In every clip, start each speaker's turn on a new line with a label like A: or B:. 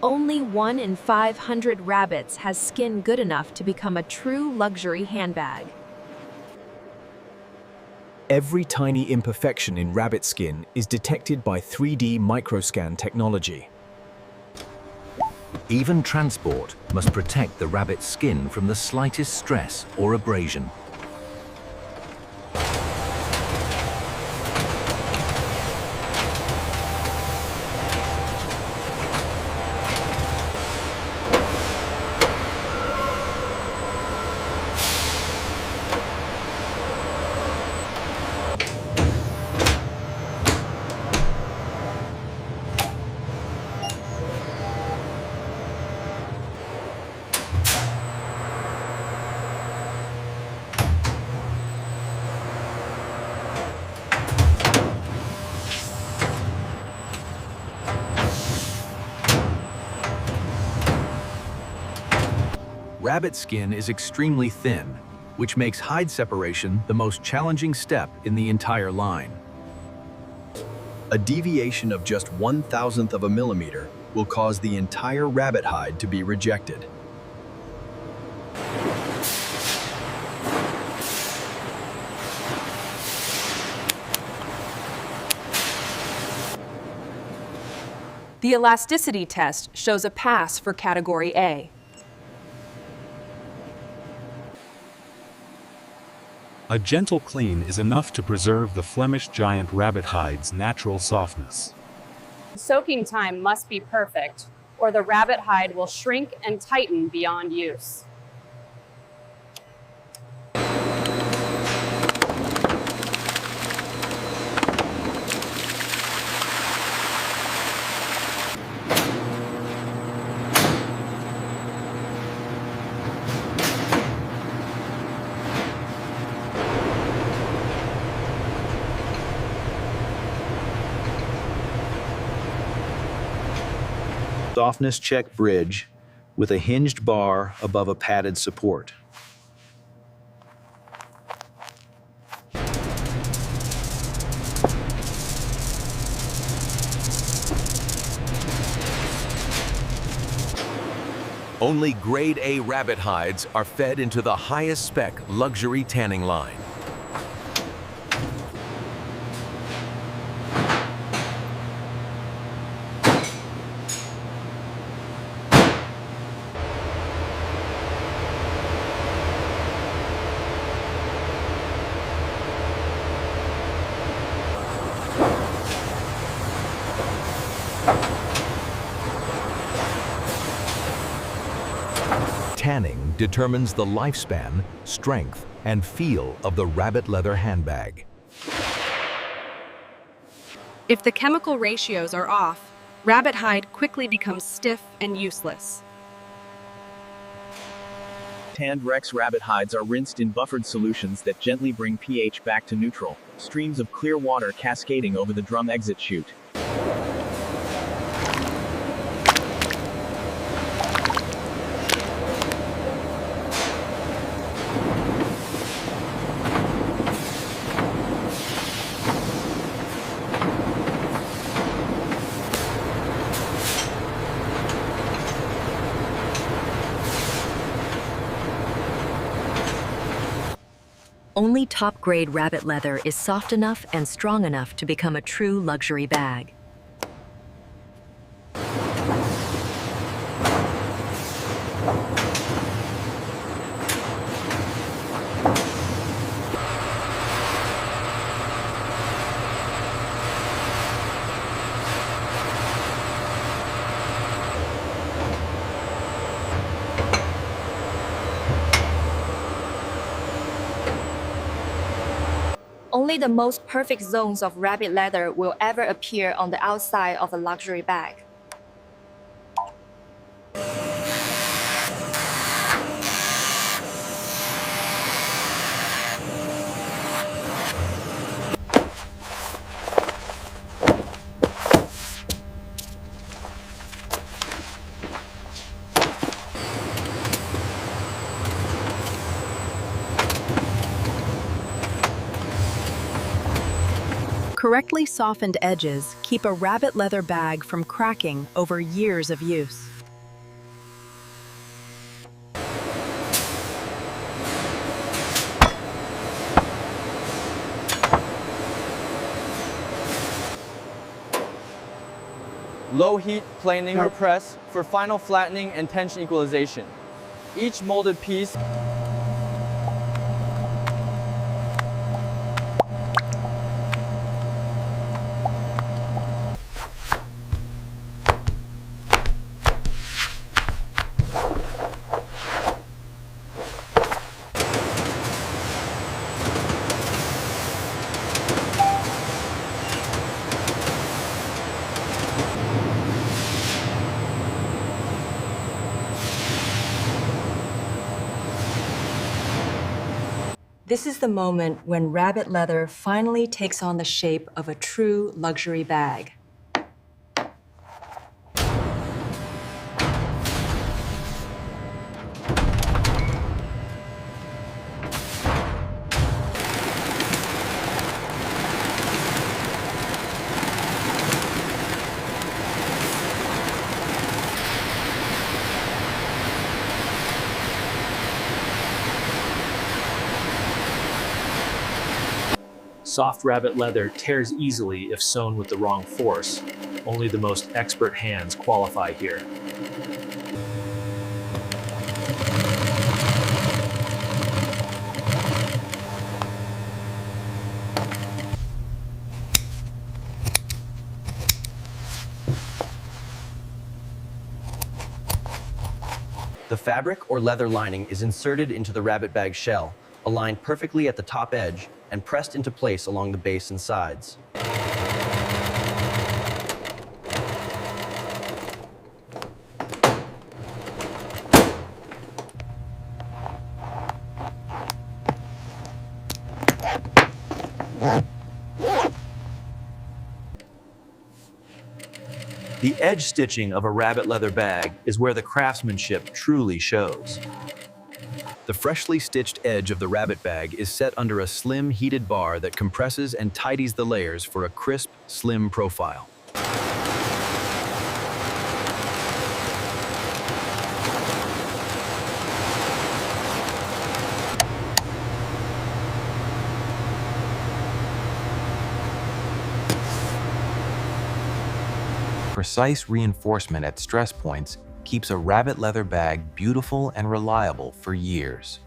A: Only 1 in 500 rabbits has skin good enough to become a true luxury handbag.
B: Every tiny imperfection in rabbit skin is detected by 3D microscan technology.
C: Even transport must protect the rabbit's skin from the slightest stress or abrasion.
D: Rabbit skin is extremely thin, which makes hide separation the most challenging step in the entire line. A deviation of just 1/1000th of a millimeter will cause the entire rabbit hide to be rejected.
E: The elasticity test shows a pass for Category A.
F: A gentle clean is enough to preserve the Flemish giant rabbit hide's natural softness.
G: Soaking time must be perfect, or the rabbit hide will shrink and tighten beyond use.
D: Softness check bridge with a hinged bar above a padded support.
C: Only grade A rabbit hides are fed into the highest spec luxury tanning line. Tanning determines the lifespan, strength, and feel of the rabbit leather handbag.
E: If the chemical ratios are off, rabbit hide quickly becomes stiff and useless.
H: Tanned Rex rabbit hides are rinsed in buffered solutions that gently bring pH back to neutral, streams of clear water cascading over the drum exit chute.
A: Only top-grade rabbit leather is soft enough and strong enough to become a true luxury bag.
I: Only the most perfect zones of rabbit leather will ever appear on the outside of a luxury bag.
J: Correctly softened edges keep a rabbit leather bag from cracking over years of use.
K: Low heat planing or press for final flattening and tension equalization. Each molded piece
A: This is the moment when rabbit leather finally takes on the shape of a true luxury bag.
L: Soft rabbit leather tears easily if sewn with the wrong force. Only the most expert hands qualify here.
M: The fabric or leather lining is inserted into the rabbit bag shell, aligned perfectly at the top edge, and pressed into place along the base and sides.
C: The edge stitching of a rabbit leather bag is where the craftsmanship truly shows.
D: The freshly stitched edge of the rabbit bag is set under a slim heated bar that compresses and tidies the layers for a crisp, slim profile.
C: Precise reinforcement at stress points keeps a rabbit leather bag beautiful and reliable for years.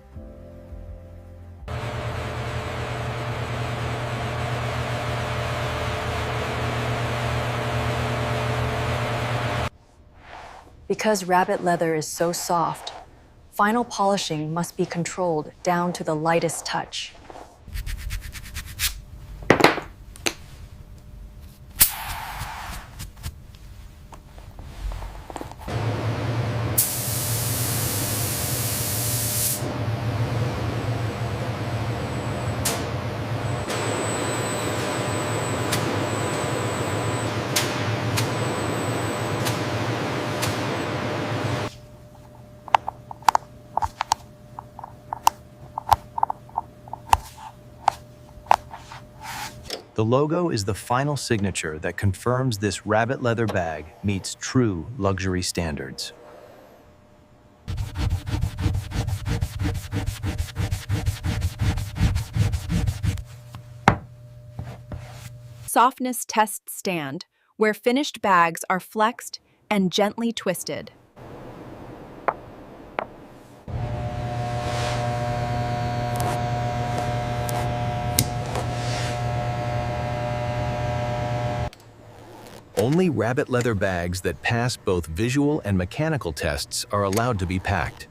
A: Because rabbit leather is so soft, final polishing must be controlled down to the lightest touch.
B: The logo is the final signature that confirms this rabbit leather bag meets true luxury standards.
J: Softness test stand, where finished bags are flexed and gently twisted.
B: Only rabbit leather bags that pass both visual and mechanical tests are allowed to be packed.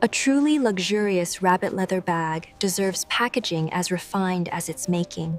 A: A truly luxurious rabbit leather bag deserves packaging as refined as its making.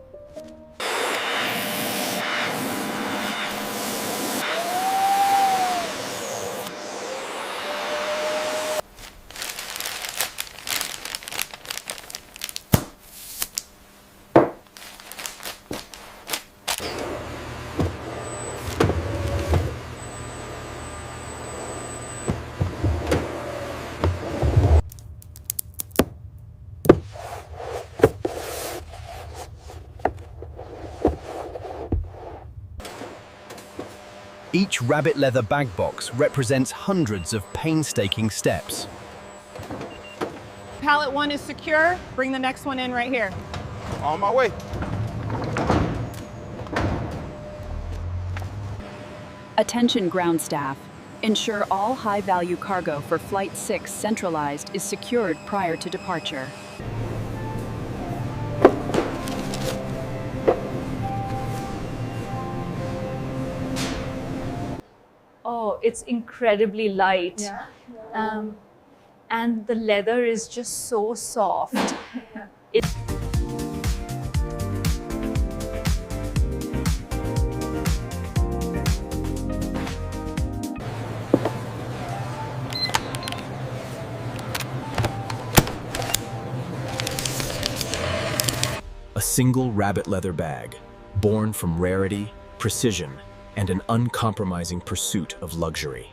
D: Each rabbit leather bag box represents hundreds of painstaking steps.
N: Pallet 1 is secure. Bring the next one in right here.
O: On my way.
J: Attention ground staff. Ensure all high-value cargo for Flight 6 Centralized is secured prior to departure.
P: Oh, it's incredibly light. And the leather is just so soft.
D: A single rabbit leather bag, born from rarity, precision, and an uncompromising pursuit of luxury.